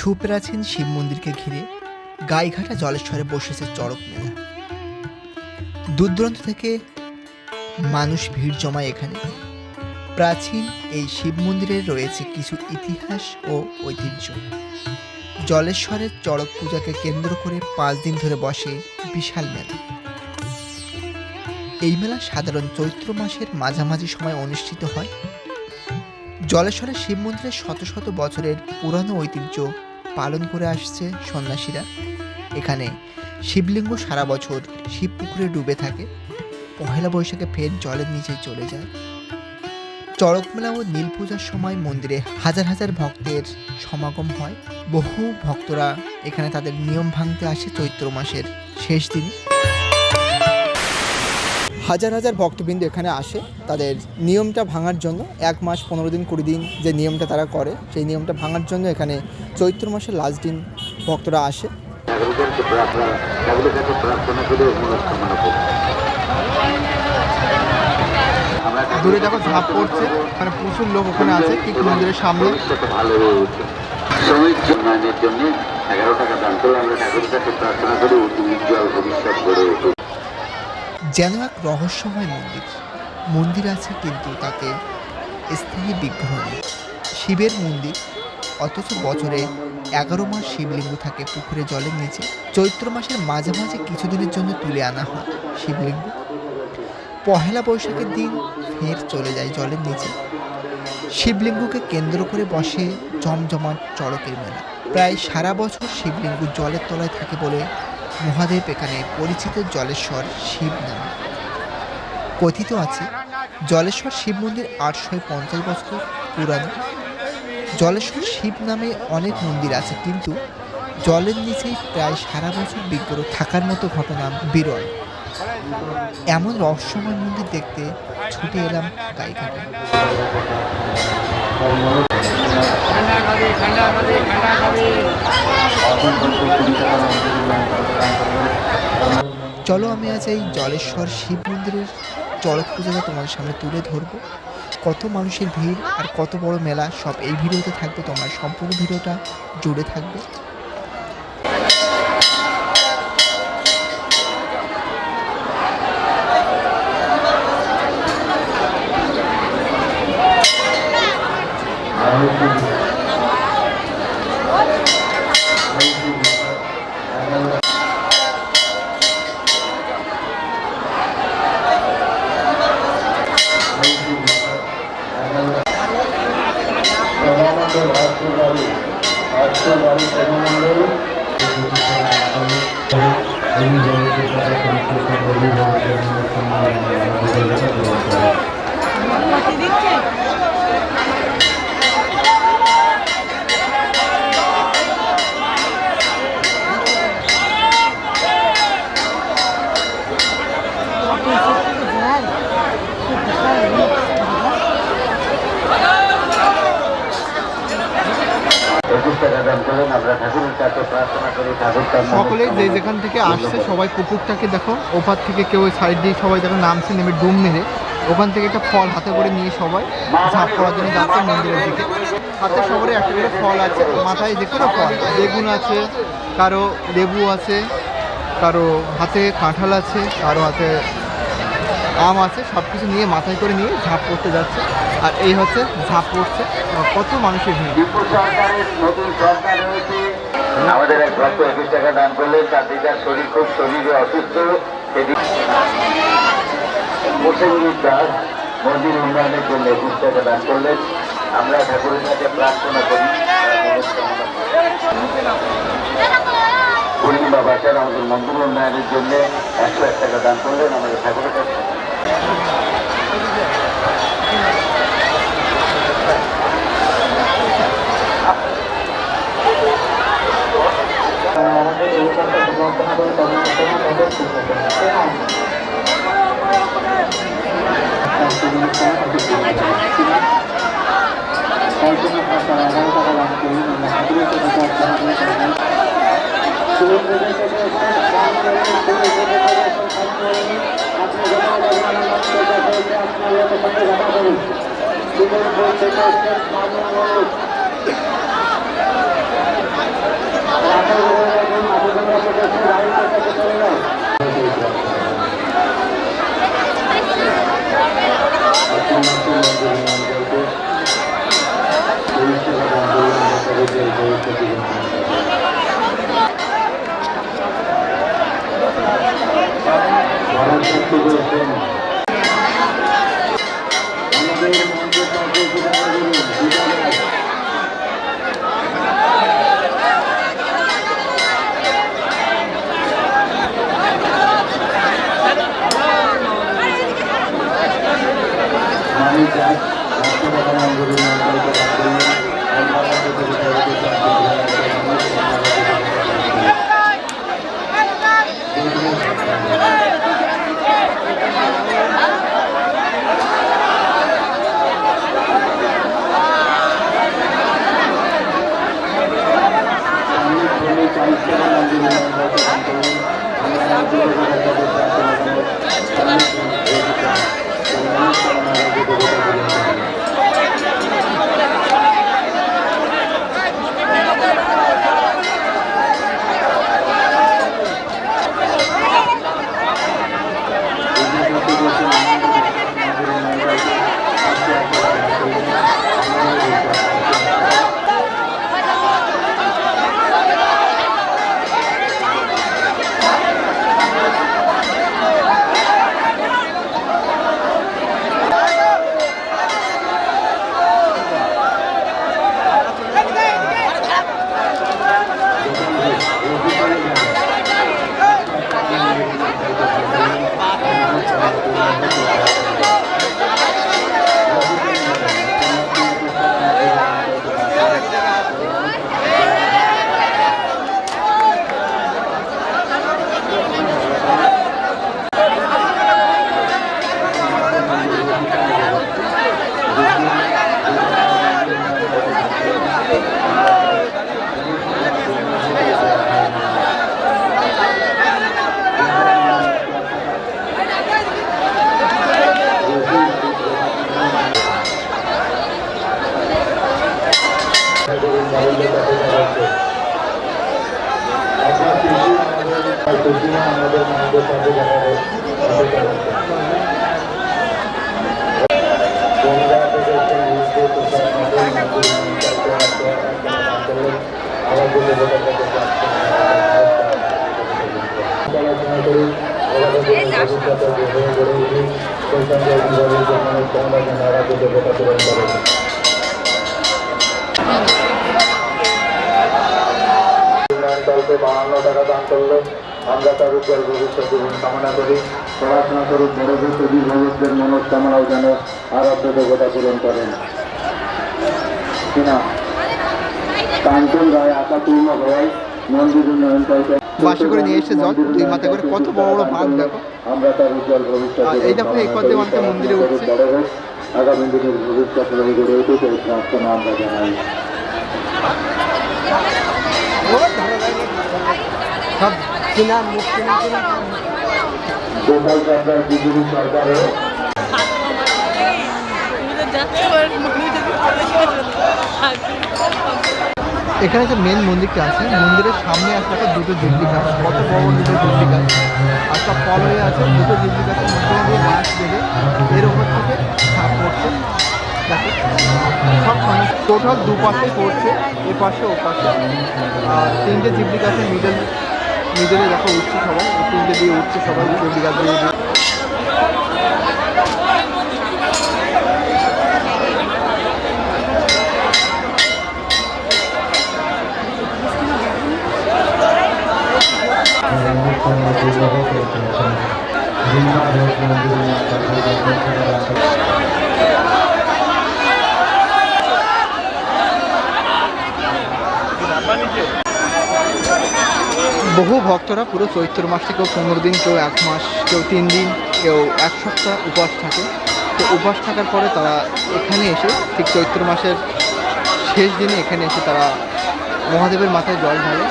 সুপ্রাচীন শিব মন্দিরকে ঘিরে গাইঘাটা জলেশ্বরে বসেছে চড়ক মেলা। দূর দূরান্ত থেকে মানুষ ভিড় জমায় এখানে। প্রাচীন এই শিব মন্দিরে রয়েছে কিছু ইতিহাস ও ঐতিহ্য। জলেশ্বরের চড়ক পূজাকে কেন্দ্র করে 5 দিন ধরে বসে বিশাল মেলা। এই মেলা সাধারণ চৈত্র মাসের মাঝামাঝি সময় অনুষ্ঠিত হয়। জলেশ্বরের শিব মন্দিরে শত শত বছরের পুরানো ঐতিহ্য পালন করে আসছে সন্ন্যাসীরা। এখানে শিবলিঙ্গ সারা বছর শিব পুকুরে ডুবে থাকে, পহেলা বৈশাখে ফের জলের নিচে চলে যায়। চড়ক মেলা ও নীল পূজার সময় মন্দিরে হাজার হাজার ভক্তের সমাগম হয়। বহু ভক্তরা এখানে তাদের নিয়ম ভাঙতে আসে চৈত্র মাসের শেষ দিনে। হাজার হাজার ভক্তবৃন্দ এখানে আসে তাদের নিয়মটা ভাঙার জন্য। 1 মাস 15 দিন 20 দিন যে নিয়মটা তারা করে, সেই নিয়মটা ভাঙার জন্য এখানে চৈত্র মাসের লাস্ট দিন ভক্তরা আসে। দূরে দেখো ঝাঁপ পড়ছে, মানে প্রচুর লোক ওখানে আছে ঠিক মন্দিরের সামনে। শ্রমিক উন্নয়নের জন্য 11 টাকা দান করে আমরা ঠাকুরের কাছে প্রার্থনা করি উজ্জ্বল ভবিষ্যৎ গড়ে উঠুক। যেন এক রহস্যময় মন্দির আছে, কিন্তু তাতে স্থায়ী বিগ্রহ নেই। শিবের মন্দির, অথচ বছরে 11 মাস শিবলিঙ্গ থাকে পুকুরে জলের নিচে। চৈত্র মাসের মাঝামাঝি কিছুদিনের জন্য তুলে আনা হয় শিবলিঙ্গ। পহেলা বৈশাখের দিন ফের চলে যায় জলের নিচে। শিবলিঙ্গকে কেন্দ্র করে বসে জমজমাট চড়কের মেলা। প্রায় সারা বছর শিবলিঙ্গ জলের তলায় থাকে বলে মহাদেব এখানে পরিচিত জলেশ্বর শিব নামে। কথিত আছে জলেশ্বর শিব মন্দির 850 বছর পুরানো। জলেশ্বর শিব নামে অনেক মন্দির আছে, কিন্তু জলের নিচেই প্রায় সারা বছর বিগ্রহ থাকার মতো ঘটনা বিরল। এমন রহস্যময় মন্দির দেখতে ছুটে এলাম গাইঘাটে। চলো আমি আজ এই জলেশ্বর শিব মন্দিরের চড়ক পূজাটা তোমার সামনে তুলে ধরবো। কত মানুষের ভিড় আর কত বড় মেলা, সব এই ভিডিওতে থাকবে। তোমার সম্পূর্ণ ভিডিওটা জুড়ে থাকবে। সকলে যে যেখান থেকে আসছে সবাই পুকুরটাকে দেখো, ওপার থেকে কেউ সাইড দিয়ে সবাই দেখো নামছে, নেমে ডুব মেরে ওখান থেকে একটা ফল হাতে করে নিয়ে সবাই ঝাঁপ করার জন্য যাচ্ছে মন্দিরের দিকে। হাতে সবারই একটা করে ফল আছে, মাথায় যে কোনো ফল, বেগুন আছে, কারো লেবু আছে, কারো হাতে কাঁঠাল আছে, কারো হাতে আম আছে, সব কিছু নিয়ে মাথায় করে নিয়ে ঝাঁপ করতে যাচ্ছে। আর এই হচ্ছে ঝাঁপ করছে, কত মানুষের ভিড়। আমাদের এক ভক্ত 21 টাকা দান করলেন, তার দিদার শরীর খুব শরীরে অসুস্থ। মুসলিম দাস মন্দির উন্নয়নের জন্য 21 টাকা দান করলেন। আমরা ঠাকুরের কাছে প্রার্থনা করি পূর্ণিমা বাচ্চার আমাদের মন্দির উন্নয়নের জন্য 101 টাকা দান করলেন আমাদের ঠাকুরের কাছে। আমাদের এই কথা সমর্থন করে দলকে 52 টাকা দান করলো। আমরা তার উপর ভবিষ্যৎ কামনা করি। পড়াশোনা স্বরূপ বড় অভিভাবকদের মনস্কামনাও যেন আরাধ্য দেবতা পূরণ করেন কিনা। কাঞ্চন রায় আশাপূর্ণ হয় মন্দির উন্নয়ন দলকে বাসে করে নিয়ে এসে জল 2 মাথা করে, কত বড় বড় ভাগ দেখো। আমরা তার উজ্জ্বল ভবিষ্যৎ এই দেখো এই পথে মানুষের মন্দিরে উঠছে। বড় হোক, আগামী দিনের ভবিষ্যৎ গড়ে উঠুক এই প্রার্থনা আমরা জানাই। সব কিনা মুখ কিনা কিনা গোপাল সরকার বিজেপি সরকারের এখানে যে মেন মন্দিরটা আছে, মন্দিরের সামনে আছে একটা দুটো জুবলি গাছ, কত বড় বড় দুটো জুবলি গাছ, আর সব ফল হয়ে আছে। দুটো জুবলি গাছের মধ্যে দিয়ে মাছ বেঁধে এর ওপর থেকে ছাপ পড়ছে। দেখো সব মানুষ টোটাল দুপাশে পড়ছে, এ পাশে ও পাশে। আর 3টে জুবলি গাছের মিডলে দেখো উঠছে সবাই, 3টে দিয়ে উঠছে সবাই জুবলি গাছ দিয়ে। বহু ভক্তরা পুরো চৈত্র মাসে কেউ 15 দিন, কেউ 1 মাস, কেউ 3 দিন, কেউ 1 সপ্তাহ উপবাস থাকে। তো উপবাস থাকার পরে তারা এখানে এসে ঠিক চৈত্র মাসের শেষ দিনে এখানে এসে তারা মহাদেবের মাথায় জল ঢালে।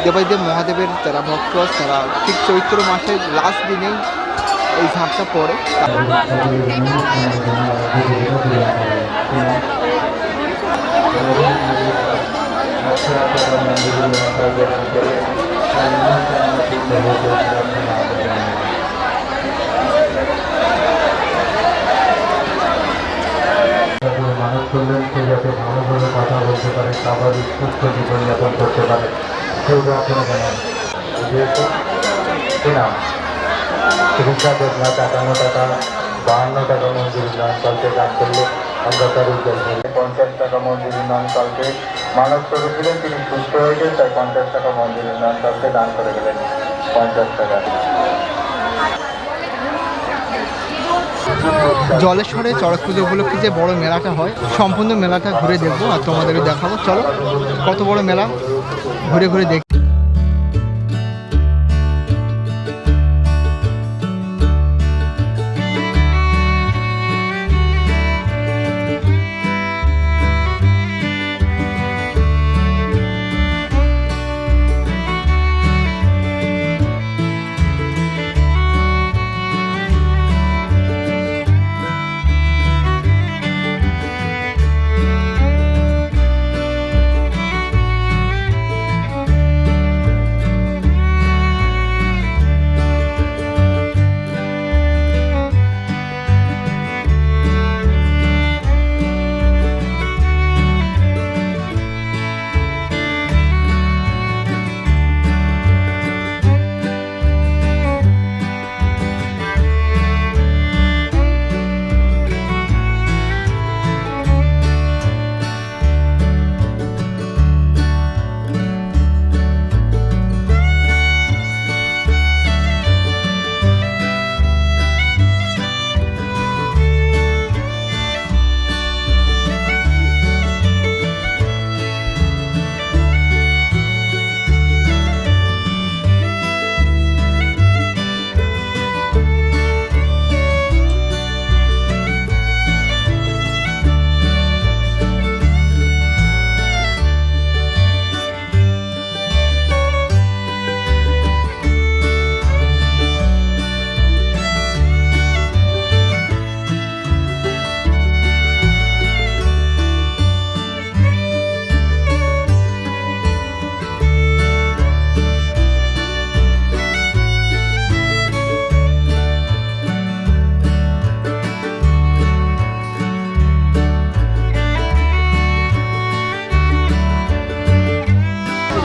দেবাদিদেব মহাদেবের যারা ভক্ত আছে তারা ঠিক চৈত্র মাসের লাস্ট দিনেই এই ঝাঁপটা পড়ে। মানুষ করলেন সে যাতে ভালোভাবে কথা বলতে পারে, স্বাভাবিক সুস্থ জীবনযাপন করতে পারে সেই প্রার্থনা জানান। যেহেতু নাম চিকিৎসা 51 টাকা 52 টাকা মন্দির উন্নয়নকালকে দান করলে আমরা তার উদ্যোগ 50 টাকা মন্দির উন্নয়নকালকে মানব করেছিলেন, তিনি সুস্থ হয়েছেন তাই 50 টাকা মন্দির উন্নয়নকালকে দান করে গেলেন 50 টাকা। জলেশ্বরে চড়ক পুজো উপলক্ষে যে বড় মেলাটা হয়, সম্পূর্ণ মেলাটা ঘুরে দেখবো আর তোমাদেরকে দেখাবো। চলো কত বড় মেলা ঘুরে ঘুরে দেখ।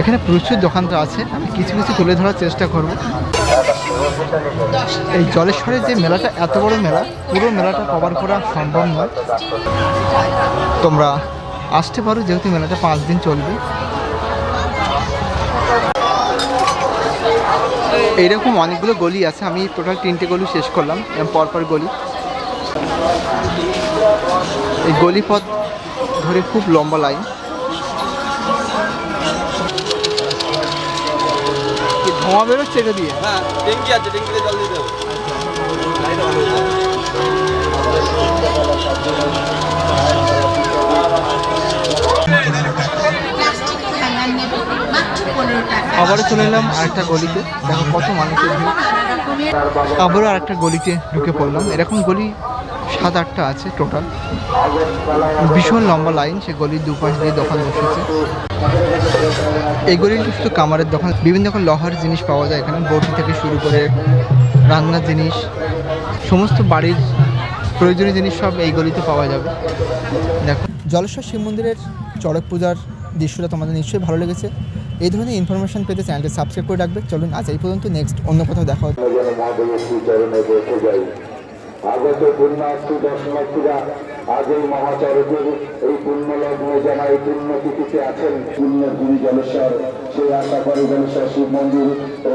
এখানে প্রচুর দোকানটা আছে, আমি কিছু কিছু তুলে ধরার চেষ্টা করব। এই জলেশ্বরের যে মেলাটা এত বড় মেলা, পুরো মেলাটা কভার করা সম্ভব নয়। তোমরা আসতে পারো, যেহেতু মেলাটা 5 দিন চলবে। এইরকম অনেকগুলো গলি আছে, আমি টোটাল 3টে গলি শেষ করলাম, পরপর গলি। এই গলিপথ ধরে খুব লম্বা লাইন। ধোঁয়া বেরোচ্ছে এটা দিয়ে? হ্যাঁ, ট্যাঙ্কি আছে, ট্যাঙ্কিতে জল দিতে হবে। আবারও চলে এলাম আরেকটা গলিতে, দেখো কত মানুষের ভিড়। আবারও আরেকটা গলিতে ঢুকে পড়লাম। এরকম গলি 7-8টা আছে টোটাল, ভীষণ লম্বা লাইন। সে গলির দুপাশ দিয়ে দোকান বসেছে। এই গলিতে শুধু কামারের দোকান, বিভিন্ন রকম লোহার জিনিস পাওয়া যায় এখানে, বটি থেকে শুরু করে রান্নার জিনিস, সমস্ত বাড়ির প্রয়োজনীয় জিনিস সব এই গলিতে পাওয়া যাবে। দেখো জলেশ্বর শিব মন্দিরের চড়ক পূজার দৃশ্যটা তোমাদের নিশ্চয়ই ভালো লেগেছে। এই ধরনের ইনফরমেশন পেতে চ্যানেলটি সাবস্ক্রাইব করে রাখবে। চলুন আজ এই পর্যন্ত, নেক্সট অন্য কোথাও দেখা হবে। আগত পুণ্যার্থী দর্শনার্থীরা আজ এই মহাচরকের এই পুণ্যলগ্নে যারা এই পুণ্যতিথিতে আছেন, পুণ্যভূমি জলেশ্বর, সেই আশা করে জলেশ্বর শিব মন্দির ও